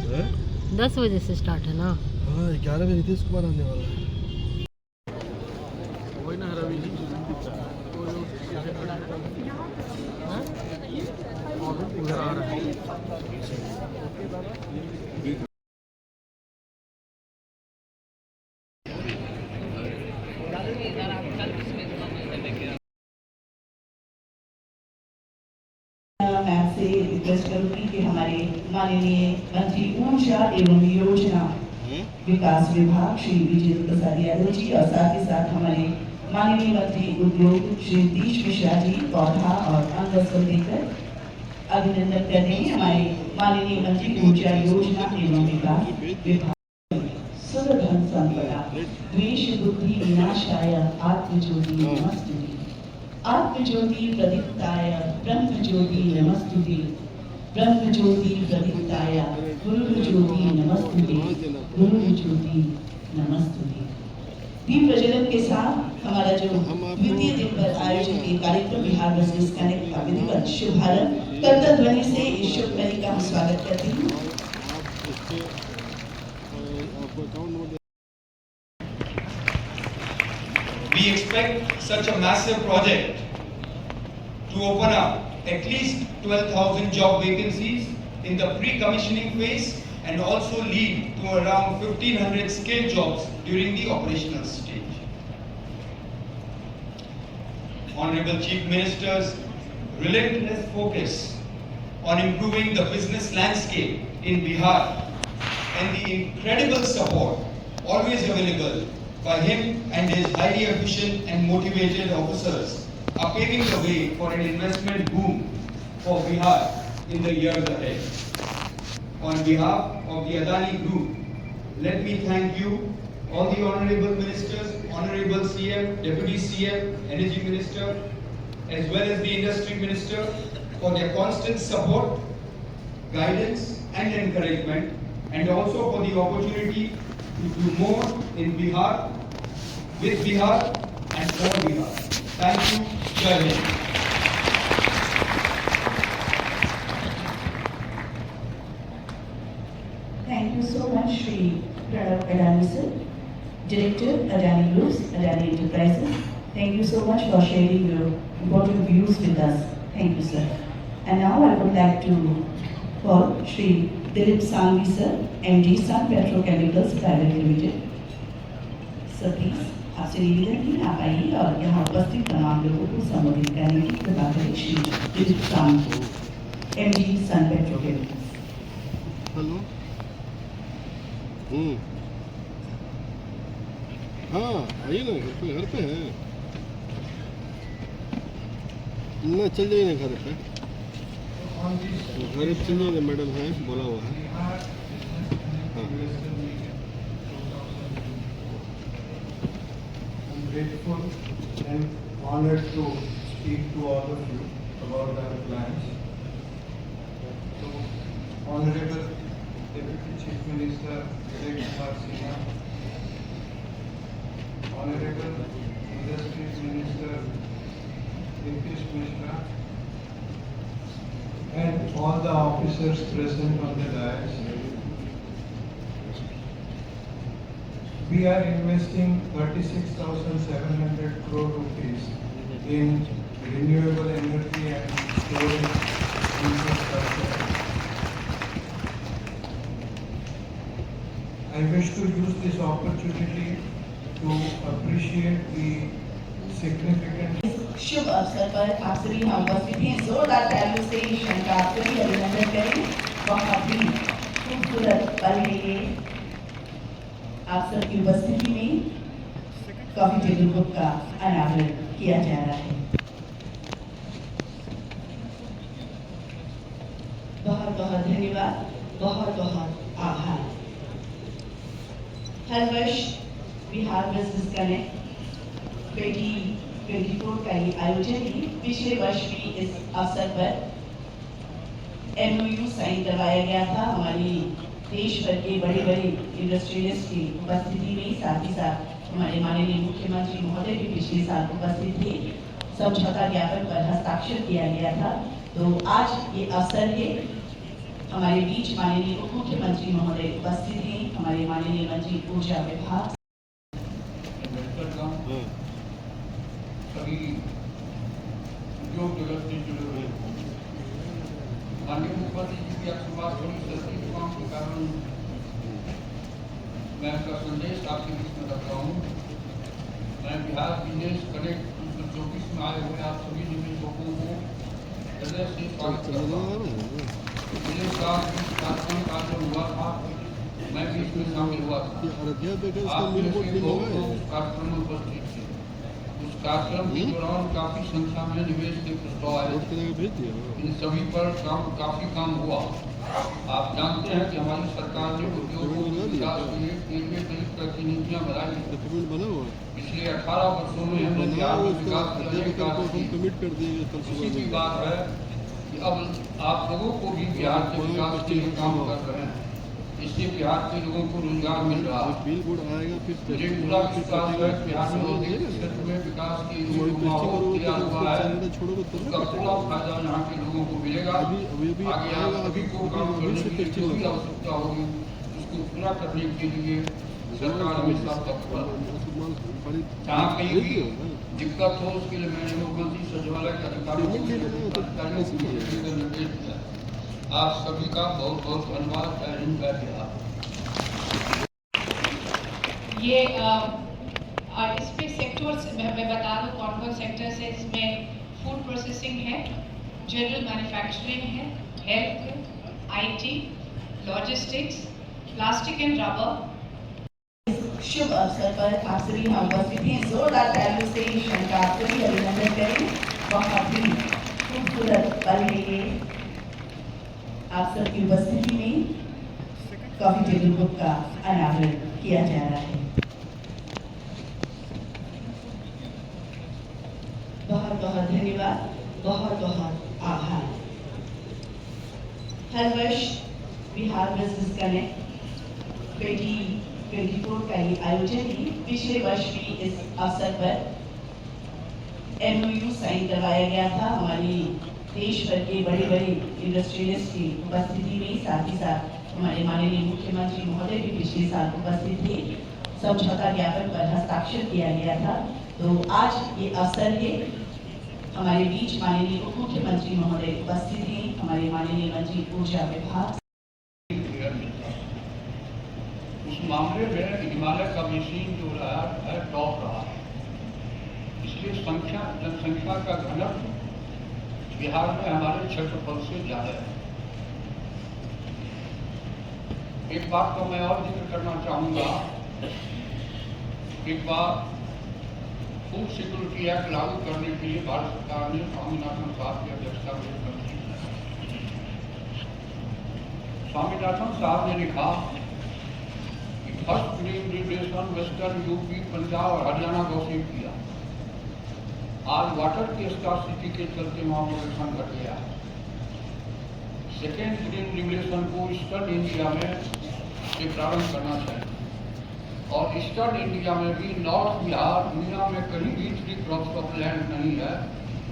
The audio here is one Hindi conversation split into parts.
10 बजे से स्टार्ट है ना। हाँ 11 बजे नीतीश कुमार आने वाला है। वही ना रवि जी उधर आ रहा है। मैं से रिक्वेस्ट करूंगी कि हमारे माननीय मंत्री ऊर्जा एवं योजना विकास विभाग श्री विजेंद्र प्रसाद यादव जी और साथ ही साथ हमारे माननीय मंत्री उद्योग श्री नीतीश मिश्रा जी पौधा और अंगस्व देकर अभिनंदन करते हैं हमारे माननीय मंत्री ऊर्जा योजना एवं विकास विभाग। सुरधन संपदा द्वेष बुद्धि विनाशाय आत्मज्योति नमस्तुते आत्मज्योति प्रदीप्ताय ब्रह्मज्योति नमस्तुते ब्रह्मज्योति प्रदीप्ताय गुरुज्योति नमस्तुते गुरुज्योति नमस्तुते। दीप प्रज्वलन के साथ हमारा जो द्वितीय दिन पर आयोजित ये कार्यक्रम बिहार बिजनेस कनेक्ट का विधिवत शुभारंभ करतल ध्वनि से इस शुभ घड़ी का हम स्वागत करते हैं। We expect such a massive project to open up at least 12,000 job vacancies in the pre-commissioning phase and also lead to around 1,500 skilled jobs during the operational stage. Honorable Chief Minister's relentless focus on improving the business landscape in Bihar and the incredible support always available by him and his highly efficient and motivated officers are paving the way for an investment boom for Bihar in the years ahead. On behalf of the Adani Group, let me thank you, all the honorable ministers, honorable CM, Deputy CM, Energy Minister, as well as the Industry Minister for their constant support, guidance and encouragement, and also for the opportunity to do more in Bihar, with Bihar and for Bihar. Thank you. Jai Hind. Thank you so much, Shri Pranav Adani sir, Director Adani Groups, Adani Enterprises. Thank you so much for sharing your important views with us. Thank you, sir. And now I would like to call Shri Dilip Sangvi sir, MD Sun Petrochemicals Private Limited. Sir, please, आपसे निवेदन की आप आइए और यहाँ उपस्थित तमाम लोगों को संबोधित करने की कृपा करें। Shri Dilip Sangvi, MD Sun Petrochemicals। Hello. हाँ आइए ना, घर पे है ना, चल जाइए ना घर पे चल जाइए, मैडम है बोला हुआ है। Grateful and honored to speak to all of you about our plans. So, Honorable Deputy Chief Minister Vivek Kumar Sinha, Honorable Industries Minister Nitish Mishra, and all the officers present on the dais. We are investing 36,700 crore rupees in renewable energy and storage infrastructure. I wish to use this opportunity to appreciate the significant शुभ अवसर पर आप सभी यहाँ उपस्थित हैं। जोरदार तालियों से क्षण का आप सभी अभिनंदन करें। बहुत ही खूबसूरत पल है ये। आप सबकी उपस्थिति में कॉफी टेबल बुक का अनावरण किया जा रहा है। बहुत बहुत धन्यवाद, बहुत बहुत आभार। हर वर्ष बिहार बिजनेस कनेक्ट 2024 का ये आयोजन ही पिछले वर्ष भी इस अवसर पर MOU साइन करवाया गया था हमारी देश भर के बड़े बड़े इंडस्ट्रियलिस्ट की उपस्थिति में। साथ ही साथ हमारे माननीय मुख्यमंत्री महोदय भी पिछले साल उपस्थित थे। समझौता ज्ञापन पर हस्ताक्षर किया गया था। तो आज ये अवसर है हमारे बीच माननीय उप मुख्यमंत्री महोदय उपस्थित हैं। हमारे माननीय मंत्री ऊर्जा विभाग हाँ सभी उद्योग जगत से जुड़े हुए माननीय मुख्यमंत्री जी की आज सुबह थोड़ी सर्दी जुकाम के कारण मैं उनका संदेश आपके बीच में रख रहा हूँ। मैं बिहार बिजनेस कनेक्ट 1924 में आए हुए आप सभी निवेशकों को हृदय से स्वागत करता हूँ। बिजनेस का कार्यक्रम का जो हुआ था मैं भी इसमें शामिल हुआ था। ये अयोध्या बेकर इसका आप मिल में बोर्ड से भी बहुत लगा है। लोग कार्यक्रम में उपस्थित थे। उस कार्यक्रम के दौरान काफी संख्या में निवेश के प्रस्ताव आए बोर्ड थे। के भेज दिया इन सभी पर काफी काम हुआ। आप जानते हैं कि हमारी सरकार ने उद्योगों के विकास के लिए कई तरह की नीतियां बनाई। डॉक्यूमेंट बना हुआ है। पिछले 18 वर्षों में हमने बना बिहार हुआ में उसका विकास के अयोध्या अनेक बेकर को कार्य हम किए। कमिट कर दिए कल खुशी सुबह की में। बात है कि अब आप लोगों को भी बिहार के विकास के लिए काम कर रहे हैं। इससे बिहार के लोगों को रोजगार मिल रहा है। बिल बोर्ड आएगा फिर मुझे पूरा विश्वास है कि बिहार में औद्योगिक क्षेत्र में विकास के लिए जो माहौल तैयार हुआ है छोड़ोगे तो उसका पूरा फायदा यहाँ के लोगों को मिलेगा। अभी आगे आप आएगा सभी को काम करने के लिए जो भी आवश्यकता होगी उसको पूरा करने के लिए सरकार हमेशा तत्पर है। जहाँ कहीं भी दिक्कत हो उसके लिए मैंने मुख्यमंत्री सचिवालय के अधिकारियों को निर्देश दिया। आप सभी का बहुत बहुत धन्यवाद। जय हिंद जय बिहार। ये इसमें सेक्टर्स मैं बता दूं कौन कौन सेक्टर्स है। इसमें फूड प्रोसेसिंग है, जनरल मैन्युफैक्चरिंग है, health, IT, logistics, plastic and rubber. शुभ अवसर पर आप सभी यहाँ उपस्थित हैं। जोरदार तालियों से शंका आप सभी अभिनंदन करें। बहुत ही खूबसूरत पल है ये। आप सबकी उपस्थिति में कॉफी टेबल बुक का अनावरण किया जा रहा है। बहुत बहुत धन्यवाद, बहुत बहुत आभार। हर वर्ष बिहार बिजनेस कनेक्ट 2024 का ये आयोजन ही पिछले वर्ष भी इस अवसर पर MOU साइन करवाया गया था। हमारी देश भर के बड़े बड़े इंडस्ट्रियलिस्ट की उपस्थिति में, साथ ही साथ हमारे माननीय मुख्यमंत्री महोदय भी पिछले साल उपस्थित थे। समझौता ज्ञापन पर हस्ताक्षर किया गया था। तो आज ये अवसर है, हमारे बीच माननीय उप मुख्यमंत्री महोदय उपस्थित हैं। हमारे माननीय मंत्री ऊर्जा विभाग उस मामले में हिमालय का मशीन जो रहा है टॉप रहा है। इसलिए जनसंख्या का घनत्व बिहार में हमारे क्षेत्रफल से ज्यादा है। एक बात को मैं और जिक्र करना चाहूंगा। एक बार फूड सिक्योरिटी एक्ट लागू करने के लिए भारत सरकार ने स्वामीनाथन साहब की अध्यक्षता में एक कमेटी बनाई। स्वामीनाथन साहब ने लिखा कि first green relation western UP, Punjab और हरियाणा घोषित किया। आज वाटर की स्कार्सिटी के चलते वहां प्रोडक्शन घट गया है। सेकेंड ग्रीन रेगुलेशन को ईस्टर्न इंडिया में से प्रारंभ करना चाहिए और ईस्टर्न इंडिया में भी नॉर्थ बिहार दुनिया में कहीं भी 3 क्रॉप्स ऑफ लैंड नहीं है।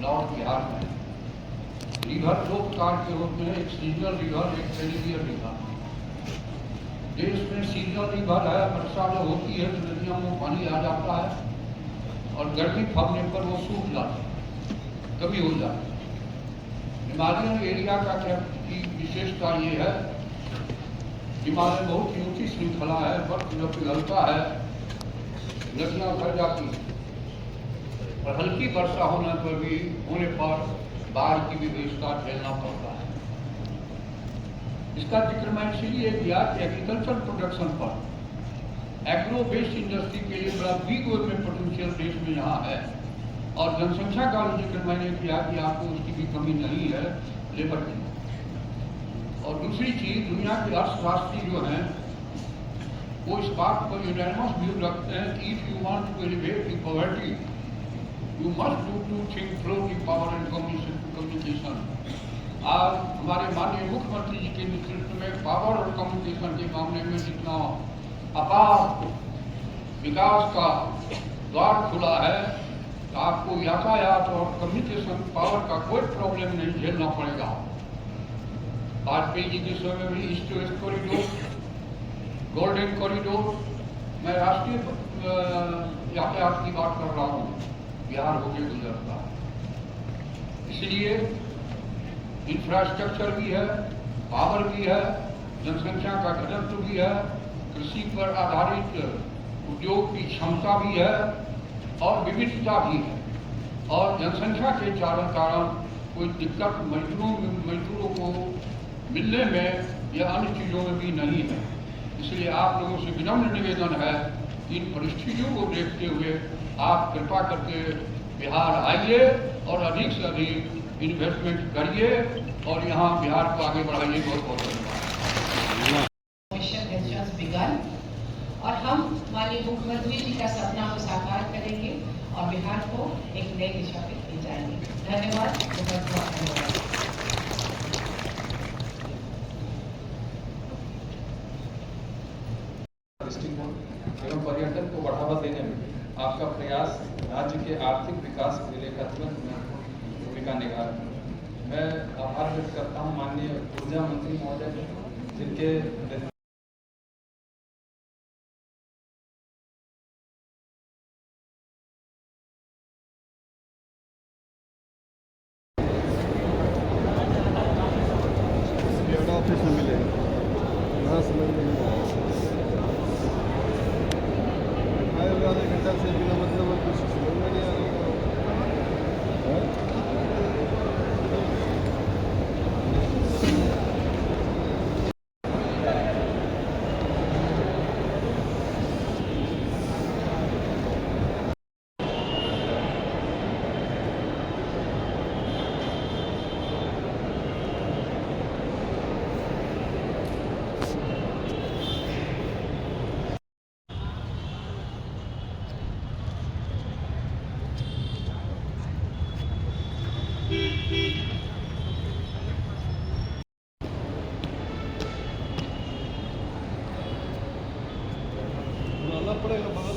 नॉर्थ बिहार में रिवर दो प्रकार के रूप में, एक सीजनल रिवर, एक पेरिवियर रिवर। देश में सीजनल रिवर है, वर्षा जो होती है तो नदियों में पानी आ जाता है और गर्मी फगने पर वो सूख जाते हैं, कभी हो जाते हैं। हिमालयन एरिया का क्या की विशेषता ये है, हिमालय बहुत ही ऊंची श्रृंखला है, बर्फ जब पिघलता है नदियां भर जाती हैं और हल्की वर्षा होने पर बाढ़ की भी व्यवस्था झेलना पड़ता है। इसका जिक्र मैं इसीलिए किया कि एग्रीकल्चर प्रोडक्शन पर एग्रो बेस्ड इंडस्ट्री के लिए बड़ा बिग वे में पोटेंशियल देश में यहाँ है और जनसंख्या का जिक्र मैंने किया कि आपको उसकी भी कमी नहीं है लेबर की। और दूसरी चीज, दुनिया के अर्थशास्त्री जो हैं वो इस बात पर यूनानिमस व्यू रखते हैं कि if you want to elevate the poverty you must do 2 things, flow the power and communication. आज हमारे माननीय मुख्यमंत्री जी के नेतृत्व में पावर और कम्युनिकेशन के मामले में जितना अपार विकास का द्वार खुला है, तो आपको यातायात और कम्युनिकेशन पावर का कोई प्रॉब्लम नहीं झेलना पड़ेगा। वाजपेयी जी के समय में भी east west corridor, golden corridor, मैं राष्ट्रीय यातायात की बात कर रहा हूँ, बिहार होके गुजरता है। इसलिए इंफ्रास्ट्रक्चर भी है, पावर भी है, जनसंख्या का घनत्व भी है, कृषि पर आधारित उद्योग की क्षमता भी है और विविधता भी है। और जनसंख्या के कारण कोई दिक्कत मजदूरों को मिलने में या अन्य चीज़ों में भी नहीं है। इसलिए आप लोगों से विनम्र निवेदन है, इन परिस्थितियों को देखते हुए आप कृपा करके बिहार आइए और अधिक से अधिक इन्वेस्टमेंट करिए और यहाँ बिहार को आगे बढ़ाइए। बहुत बहुत धन्यवाद। मिशन has just begun और हम माननीय मुख्यमंत्री जी का सपना को साकार करेंगे और बिहार को एक नई दिशा पे ले जाएंगे। धन्यवाद, बहुत बहुत धन्यवाद। दृष्टिकोण एवं पर्यटन को बढ़ावा देने में आपका प्रयास राज्य के आर्थिक विकास के लिए तुरंत भूमिका निभा रहा है। मैं आभार व्यक्त करता हूँ माननीय ऊर्जा मंत्री महोदय जिनके ऑफिस में मिलेगा, वहाँ समझ में नहीं आएगा। आधे घंटा से बिना मतलब कुछ समझ में नहीं आ रहा। पड़ेगा।